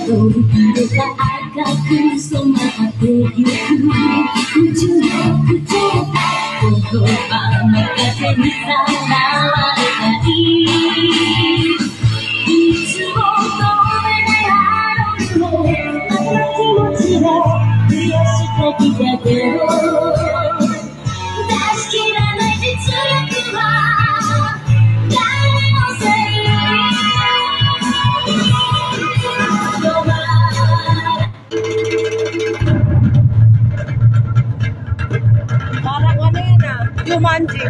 飛び切れた赤く染まってゆく宇宙の口言葉の風にさらわれたいいつも止めないあの日もまた気持ちが増やしてきたけど出し切らない実力は誰のせいParang ano yun ah, Jumanji.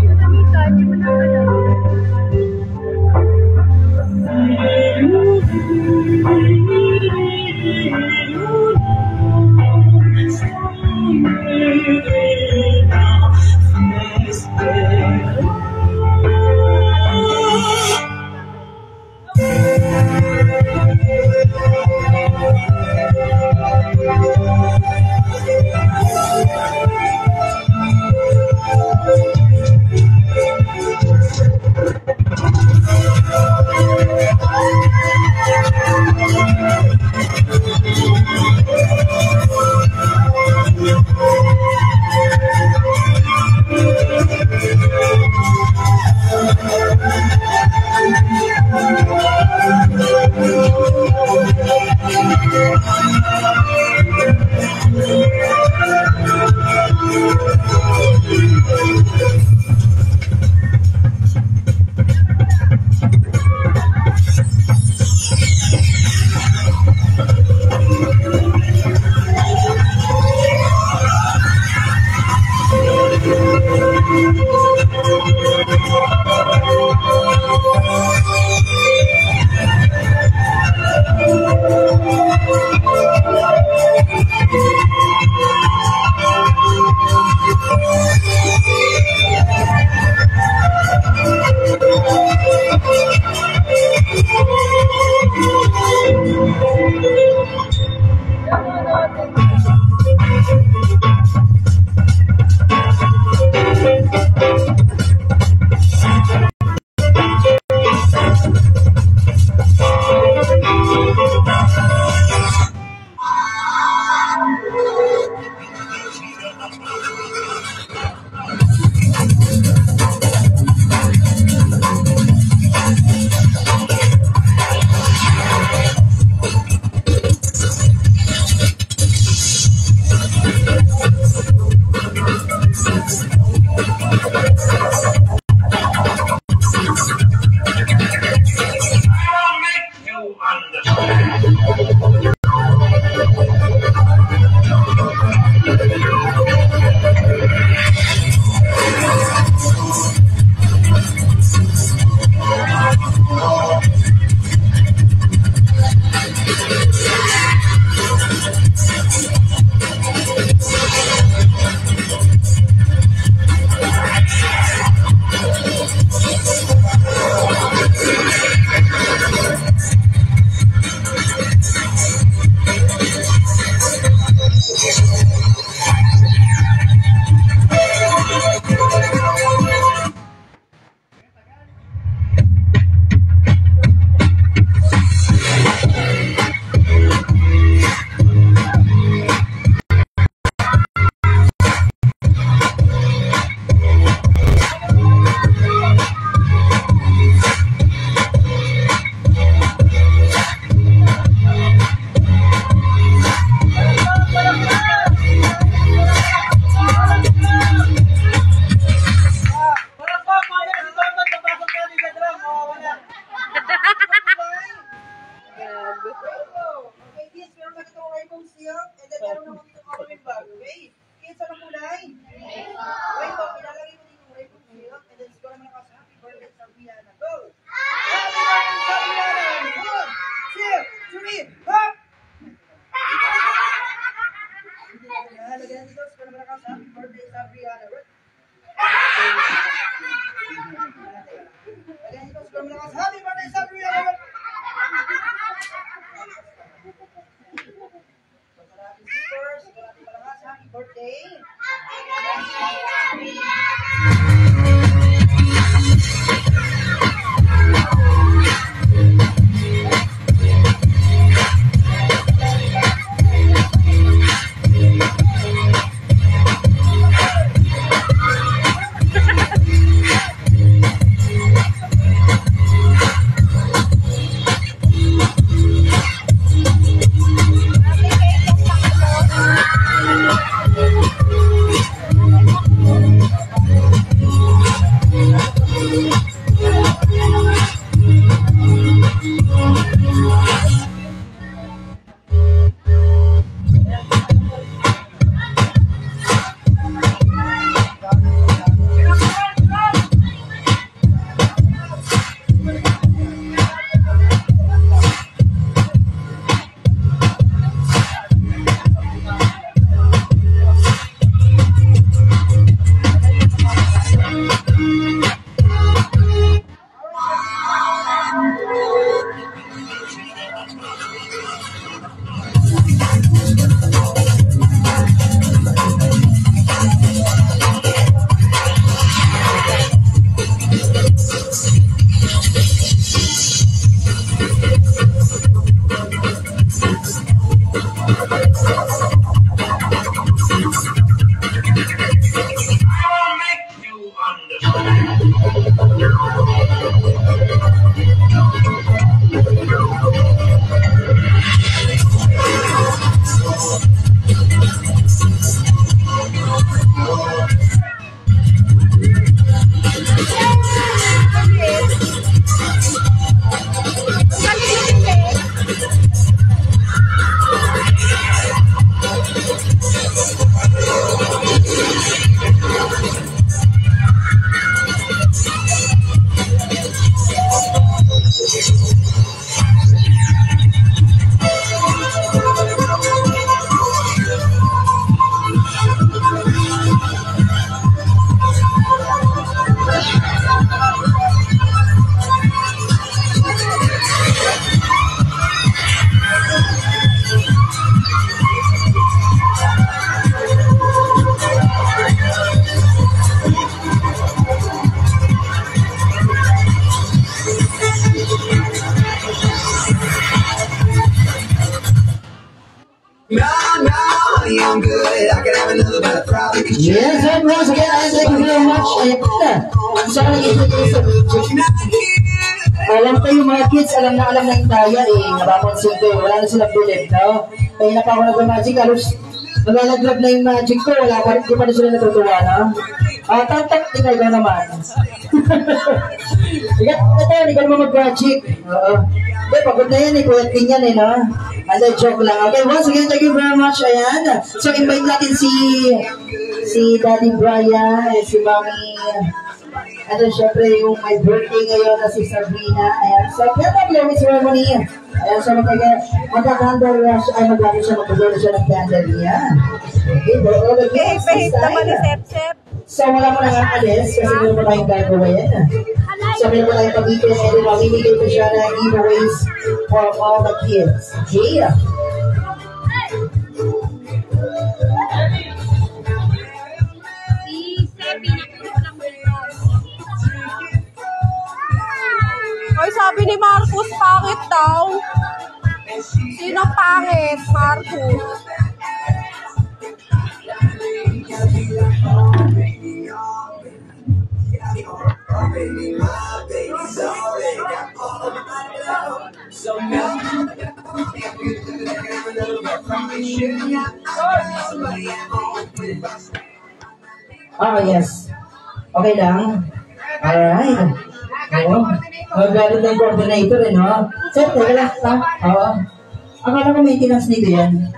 Kita bisa ba? Yes, and once again, I thank you very much. Ayan na. Sana nag-introduce sa video. Alam ko yung mga kids, alam na yung daya eh. Napapansin ko, wala na silang bilib, no? Kaya na pa ako nag-magic, halos nalalagrab na yung magic ko, wala pa rin, di pa na sila natutuwa, no? Tantak, ikaw naman. Ikaw naman mag-magic. Okay, pagod na yan eh, kuya King yan eh, no? And then joke lang. Okay, once again, thank you very much. Ayan. So, invite natin si Daddy Brian, si Mami. And then, syempre, yung my birthday ngayon na si Sabrina. Ayan. So, kaya na ceremony. Ayan, so magkakandal ay magkakandal siya, magkakandal siya ng candle niya. Okay, Pahit naman ni Sep-Sep. So, wala mo nang alis kasi meron mo tayong gagawin. So, meron mo tayong pag-ibig and then mamimigay ko siya na giveaways for all the kids. Okay? Oy, sabi ni Marcus, pangit daw. Sino pangit? Marcus. Ah, yes. Okay lang. Alright. Oo. Magalit ng coordinator eh, no? Sir, teka lang. Oo. Akala ko maintenance nito yan.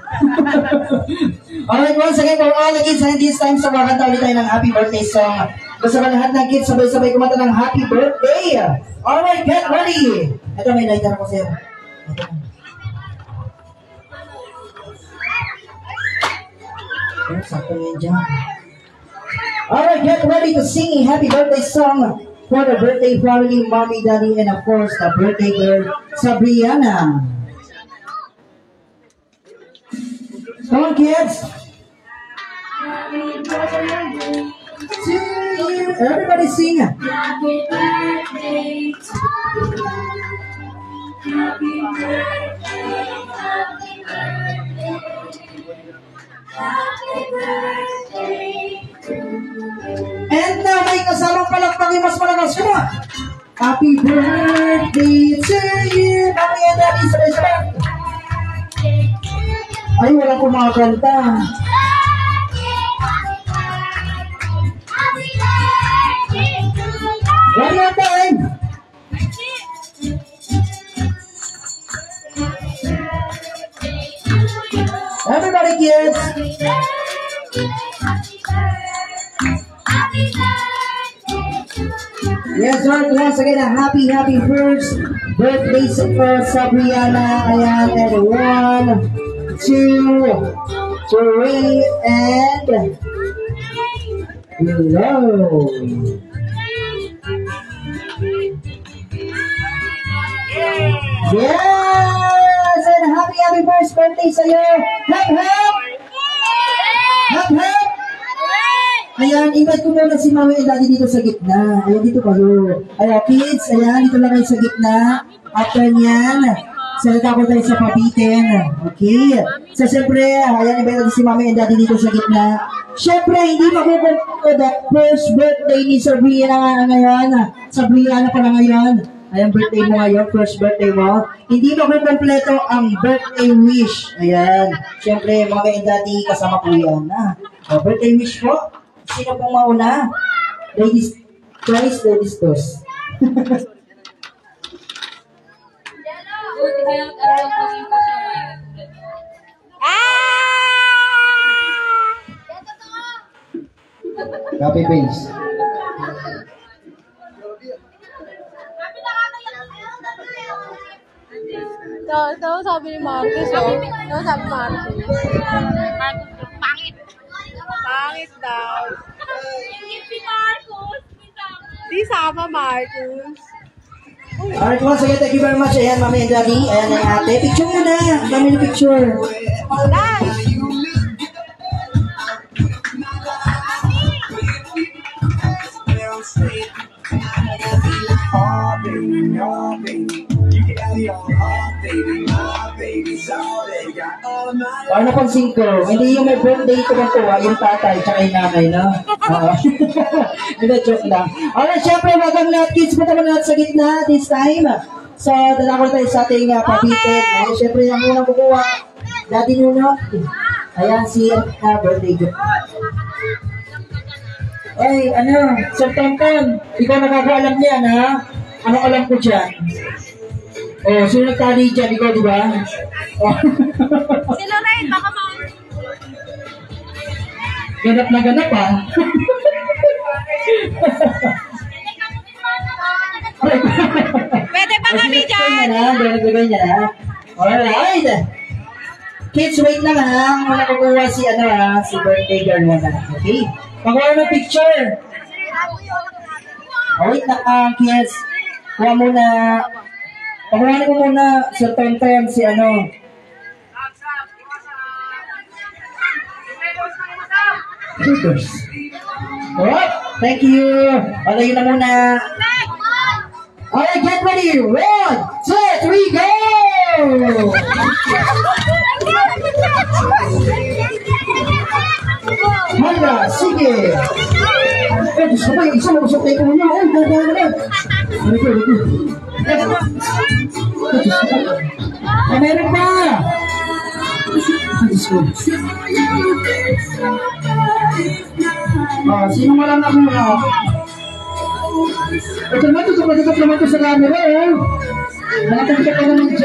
Alright, once again, for all the kids, and this time, sa mga kanta ulit tayo ng happy birthday song. Gusto ba lahat ng kids, sabay-sabay kumanta ng happy birthday? Alright, get ready! Ito, may lighter ko, sir. Ito. Oh, sakto yun dyan. Alright, get ready to sing a happy birthday song for the birthday family, mommy, daddy, and of course, the birthday girl, Sabriana. Come on, kids. Everybody sing. Happy birthday to you. Happy birthday, happy birthday. Happy birthday to you. And now, may kasamang palakpak yung mas malakas. Come on. Happy birthday to you. Mommy and daddy, sabay-sabay. Ay, wala kumakanta. One more time. Everybody, kids. Yes, once again, a happy first birthday for Sabriana. Ayan, and 1, 2, 3, and hello. Yes! And happy first birthday sa'yo! Hep, hep! Hep, hep! Ayan, invite ko muna si Mami and Daddy dito sa gitna. Ayan, dito kayo. Ayan, kids, ayan, dito lang kayo sa gitna. After niyan, salita ko tayo sa pabitin. Okay? So, siyempre, ayan, invite natin si Mami and Daddy dito sa gitna. Siyempre, hindi makukulit the first birthday ni Sabriana ngayon. Sabriana pala ngayon. Ayan, birthday mo ngayon, first birthday mo. Hindi makukumpleto ang birthday wish. Ayan. Siyempre, Mami and Daddy, kasama po yan. Birthday wish po. Sino pong mauna? Ladies twice, ladies first. Copy paste. Ito, sabi ni Marcus, oh. Ito, sabi ni Marcus. Pangit. Pangit daw. Si Marcos. Di sama, Marcus. Alright, once again, thank you very much. Ayan, Mami and Daddy. Ayan, ay ate. Picture mo na. Dami na picture. Nice. Ano pansin ko, hindi yung may birthday ko bang tuwa, yung tatay, tsaka yung nanay, no? Oo. Hindi, joke lang. Alright, syempre, magang lahat, kids, punta mo lahat sa gitna this time. So, dadako tayo sa ating pabitin. Syempre, yung unang kukuha, dati muna. Ayan, si birthday ko. Ay, ano, Sir Tonton, ikaw nakakaalam niyan, ha? Ano alam ko dyan? Oh, sino nagtali dyan? Ikaw, di ba? Oh. Si Lorraine, baka mo. Ganap na ganap, ha? Pwede ba kami dyan? Ganap niya na. Alright. Kids, wait lang, ha? Muna kukuha si, si birthday girl mo na. Okay? Pagkuha ng picture. Wait lang, kids. Kuha muna. Pagkuha ko muna, Sir Tonton, si Oh, thank you. Alay na muna. Alright, get ready. 1, 2, 3, go! Hala, sige. Diyos ko ba, yung isa mag-usap tayo ko niya. Dada naman. Ano ko? Meron pa! Diyos ko. Sino malang ako na? Ito naman, tutup naman ito sa camera, eh. Nakatagka ka naman dyan.